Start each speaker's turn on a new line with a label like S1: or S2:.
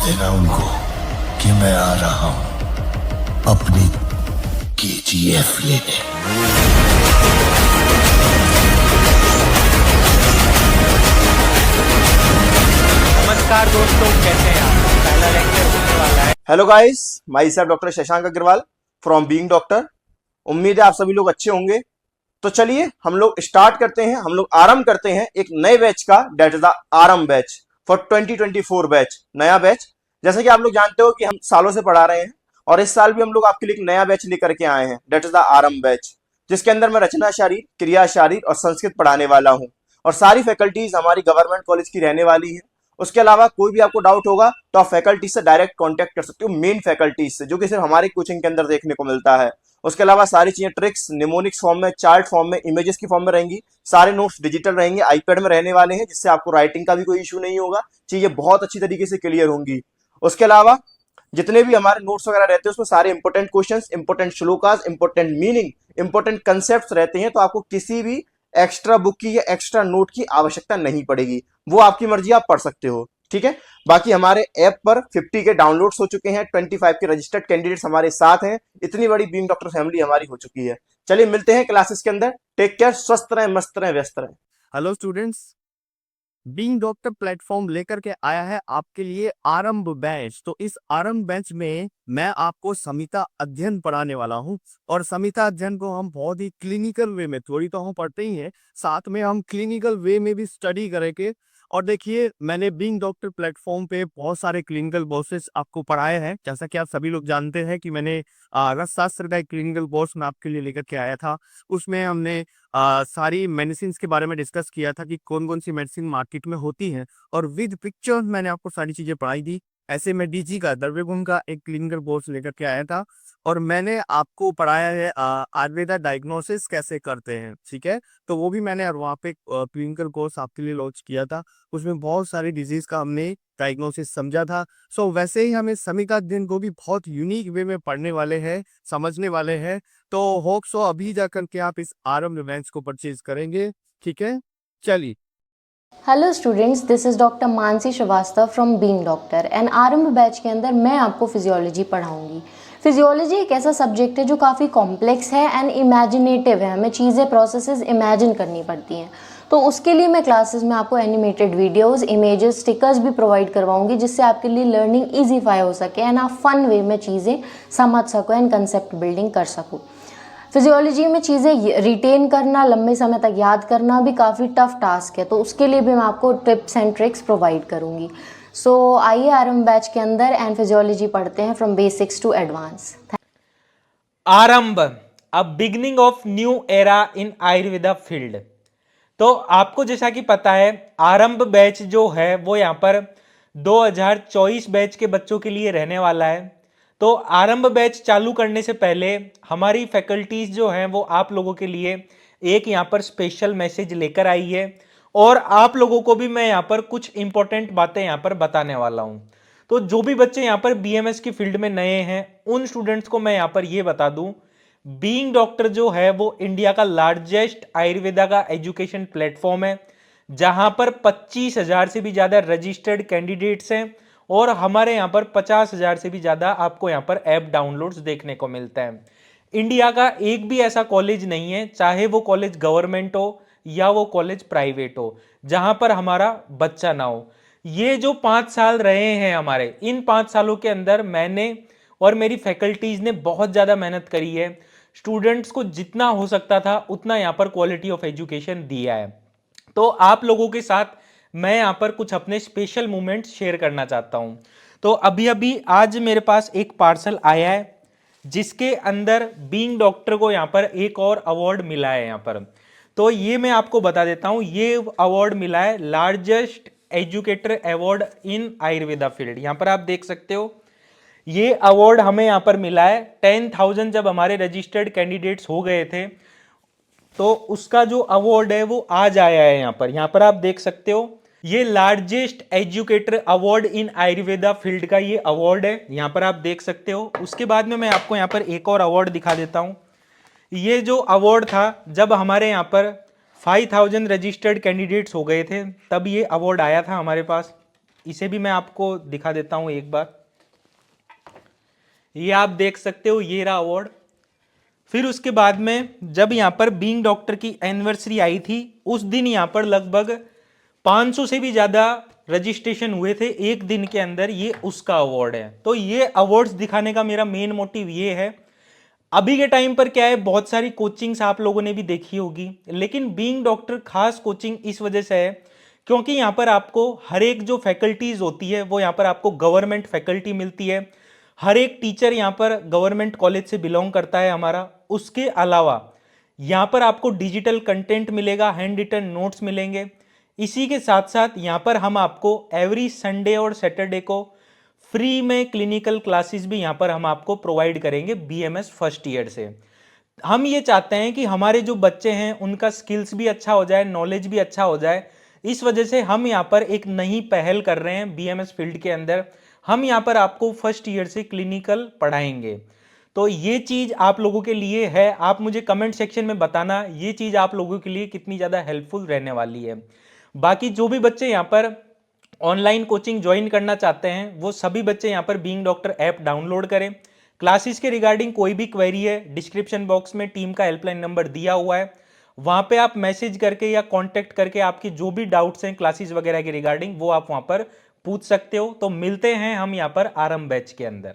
S1: देना उनको कि मैं आ रहा हूं अपनी केजीएफ लेने।
S2: नमस्कार दोस्तों, कैसे हैं आप? पहला लेक्चर होने वाला है।
S3: Hello guys, myself doctor Shashank Agarwal from Being Doctor. उम्मीद है आप सभी लोग अच्छे होंगे। तो चलिए हम लोग स्टार्ट करते हैं, हम लोग आरंभ करते हैं एक नए बैच का, डेट इज द आरंभ बैच फॉर 2024 बैच, नया बैच। जैसे कि आप लोग जानते हो कि हम सालों से पढ़ा रहे हैं और इस साल भी हम लोग आपके लिए एक नया बैच लेकर के आए हैं, डेट इज द आरंभ बैच, जिसके अंदर मैं रचना शारीर, क्रिया शारीर और संस्कृत पढ़ाने वाला हूँ। और सारी फैकल्टीज हमारी गवर्नमेंट कॉलेज की रहने वाली है। उसके अलावा कोई भी आपको डाउट होगा तो आप फैकल्टी से डायरेक्ट कांटेक्ट कर सकते हो, मेन फैकल्टीज से, जो कि सिर्फ हमारी कोचिंग के अंदर देखने को मिलता है। उसके अलावा सारी चीजें ट्रिक्स निमोनिक्स फॉर्म में, चार्ट फॉर्म में, इमेजेस की फॉर्म में रहेंगी। सारे नोट्स डिजिटल रहेंगे, आईपैड में रहने वाले हैं, जिससे आपको राइटिंग का भी कोई इशू नहीं होगा। चीजें बहुत अच्छी तरीके से क्लियर होंगी। उसके अलावा जितने भी हमारे नोट्स वगैरह रहते हैं उसमें सारे important questions, important shlokas, important meaning, important concepts रहते हैं। तो आपको किसी भी एक्स्ट्रा बुक की या एक्स्ट्रा नोट की आवश्यकता नहीं पड़ेगी, वो आपकी मर्जी, आप पढ़ सकते हो। ठीक है। बाकी हमारे ऐप पर 50 के डाउनलोड्स हो चुके हैं, 25 के रजिस्टर्ड कैंडिडेट्स हमारे साथ हैं। इतनी बड़ी बीइंग डॉक्टर फैमिली हमारी हो चुकी है। चलिए मिलते हैं क्लासेस के अंदर। टेक केयर, स्वस्थ रहें, मस्त रहें, व्यस्त रहें।
S2: Hello students, being doctor platform लेकर के आया है आपके लिए आरंभ बैच। तो इस आरंभ बैच में मैं आपको संहिता अध्ययन पढ़ाने वाला हूं। और संहिता अध्ययन को हम बहुत ही क्लिनिकल वे में, थोड़ी तो हम पढ़ते ही हैं, साथ में हम क्लिनिकल वे में भी स्टडी करेंगे। और देखिए, मैंने बीइंग डॉक्टर प्लेटफॉर्म पे बहुत सारे क्लिनिकल कोर्सेज आपको पढ़ाए हैं। जैसा कि आप सभी लोग जानते हैं कि मैंने रसशास्त्र का एक क्लिनिकल कोर्स मैं आपके लिए लेकर के आया था। उसमें हमने सारी मेडिसिन के बारे में डिस्कस किया था कि कौन कौन सी मेडिसिन मार्केट में होती है, और विद पिक्चर मैंने आपको सारी चीजें पढ़ाई दी। ऐसे मैं डीजी का, द्रव्य गुण का एक क्लिनिकल कोर्स लेकर के आया था। और मैंने आपको पढ़ाया है आयुर्वेदा डायग्नोसिस कैसे करते हैं। ठीक है, तो वो भी मैंने वहाँ पे क्लिनिकल कोर्स आपके लिए लॉन्च किया था। उसमें बहुत सारी डिजीज का हमने डायग्नोसिस समझा था। सो वैसे ही हमें समीक्षा अध्ययन को भी बहुत यूनिक वे में पढ़ने वाले हैं, समझने वाले हैं। तो होप सो अभी जाकर के आप इस आरंभ बैच को परचेज करेंगे। ठीक है, चलिए।
S4: Hello students, this is doctor Mansi Srivastava from Being Doctor and Aarambh batch के अंदर मैं आपको फिजियोलॉजी पढ़ाऊंगी। फिजियोलॉजी एक ऐसा सब्जेक्ट है जो काफ़ी कॉम्प्लेक्स है एंड इमेजिनेटिव है। हमें चीज़ें, प्रोसेसेस इमेजिन करनी पड़ती हैं। तो उसके लिए मैं क्लासेस में आपको एनिमेटेड वीडियोस, इमेजेस, स्टिकर्स भी प्रोवाइड करवाऊंगी, जिससे आपके लिए लर्निंग ईजीफाई हो सके एंड आप फन वे में चीज़ें समझ सको एंड कंसेप्ट बिल्डिंग कर सको। फिजियोलॉजी में चीज़ें रिटेन करना, लंबे समय तक याद करना भी काफ़ी टफ टास्क है। तो उसके लिए भी मैं आपको टिप्स एंड ट्रिक्स प्रोवाइड करूँगी। सो आइए आरंभ बैच के अंदर एंड फिजियोलॉजी पढ़ते हैं from basics to advance.
S5: Aarambh, a beginning of new era in Ayurveda field. तो आपको जैसा कि पता है, आरंभ बैच जो है वो यहाँ पर 2024 बैच के बच्चों के लिए रहने वाला है। तो आरंभ बैच चालू करने से पहले हमारी फैकल्टीज जो हैं वो आप लोगों के लिए एक यहाँ पर स्पेशल मैसेज लेकर आई है। और आप लोगों को भी मैं यहाँ पर कुछ इंपॉर्टेंट बातें यहाँ पर बताने वाला हूँ। तो जो भी बच्चे यहाँ पर बीएमएस की फील्ड में नए हैं, उन स्टूडेंट्स को मैं यहाँ पर ये बता दूं, बीइंग डॉक्टर जो है वो इंडिया का लार्जेस्ट आयुर्वेदा का एजुकेशन प्लेटफॉर्म है, जहां पर 25,000 से भी ज्यादा रजिस्टर्ड कैंडिडेट्स हैं। और हमारे यहाँ पर 50,000 से भी ज्यादा आपको यहाँ पर ऐप डाउनलोड्स देखने को मिलता है। इंडिया का एक भी ऐसा कॉलेज नहीं है, चाहे वो कॉलेज गवर्नमेंट हो या वो कॉलेज प्राइवेट हो, जहां पर हमारा बच्चा ना हो। ये जो 5 साल रहे हैं हमारे, इन 5 सालों के अंदर मैंने और मेरी फैकल्टीज ने बहुत ज़्यादा मेहनत करी है। स्टूडेंट्स को जितना हो सकता था उतना यहाँ पर क्वालिटी ऑफ एजुकेशन दिया है। तो आप लोगों के साथ मैं यहाँ पर कुछ अपने स्पेशल मोमेंट्स शेयर करना चाहता हूँ। तो अभी अभी आज मेरे पास एक पार्सल आया है, जिसके अंदर बीइंग डॉक्टर को यहाँ पर एक और अवार्ड मिला है यहाँ पर। तो ये मैं आपको बता देता हूँ, ये अवार्ड मिला है largest educator award in Ayurveda field. यहाँ पर आप देख सकते हो, ये अवार्ड हमें यहाँ पर मिला है 10,000 जब हमारे रजिस्टर्ड कैंडिडेट्स हो गए थे, तो उसका जो अवार्ड है वो आज आया है। यहाँ पर आप देख सकते हो, ये largest educator award in Ayurveda field का ये अवार्ड है। यहाँ पर आप देख सकते हो। उसके बाद में मैं आपको यहाँ पर एक और अवार्ड दिखा देता हूँ। ये जो अवार्ड था, जब हमारे यहाँ पर 5,000 रजिस्टर्ड कैंडिडेट्स हो गए थे, तब ये अवार्ड आया था हमारे पास। इसे भी मैं आपको दिखा देता हूं एक बार। ये आप देख सकते हो, ये रहा अवार्ड। फिर उसके बाद में जब यहाँ पर बीइंग डॉक्टर की एनिवर्सरी आई थी, उस दिन यहाँ पर लगभग 500 से भी ज़्यादा रजिस्ट्रेशन हुए थे एक दिन के अंदर। ये उसका अवार्ड है। तो ये अवार्ड्स दिखाने का मेरा मेन मोटिव ये है। अभी के टाइम पर क्या है, बहुत सारी कोचिंग्स आप लोगों ने भी देखी होगी, लेकिन बीइंग डॉक्टर खास कोचिंग इस वजह से है क्योंकि यहाँ पर आपको हर एक जो फैकल्टीज होती है वो यहाँ पर आपको गवर्नमेंट फैकल्टी मिलती है। हर एक टीचर यहाँ पर गवर्नमेंट कॉलेज से बिलोंग करता है हमारा। उसके अलावा यहाँ पर आपको डिजिटल कंटेंट मिलेगा, हैंड रिटन नोट्स मिलेंगे। इसी के साथ साथ यहाँ पर हम आपको एवरी संडे और सैटरडे को फ्री में क्लिनिकल क्लासेस भी यहाँ पर हम आपको प्रोवाइड करेंगे बीएमएस फर्स्ट ईयर से। हम ये चाहते हैं कि हमारे जो बच्चे हैं उनका स्किल्स भी अच्छा हो जाए, नॉलेज भी अच्छा हो जाए। इस वजह से हम यहाँ पर एक नई पहल कर रहे हैं बीएमएस फील्ड के अंदर। हम यहाँ पर आपको फर्स्ट ईयर से क्लिनिकल पढ़ाएंगे। तो ये चीज़ आप लोगों के लिए है। आप मुझे कमेंट सेक्शन में बताना ये चीज़ आप लोगों के लिए कितनी ज़्यादा हेल्पफुल रहने वाली है। बाकी जो भी बच्चे यहाँ पर ऑनलाइन कोचिंग ज्वाइन करना चाहते हैं वो सभी बच्चे यहाँ पर बीइंग डॉक्टर ऐप डाउनलोड करें। क्लासेस के रिगार्डिंग कोई भी क्वेरी है, डिस्क्रिप्शन बॉक्स में टीम का हेल्पलाइन नंबर दिया हुआ है, वहाँ पे आप मैसेज करके या कांटेक्ट करके आपकी जो भी डाउट्स हैं क्लासेस वगैरह के रिगार्डिंग वो आप वहाँ पर पूछ सकते हो। तो मिलते हैं हम यहाँ पर आरंभ बैच के अंदर।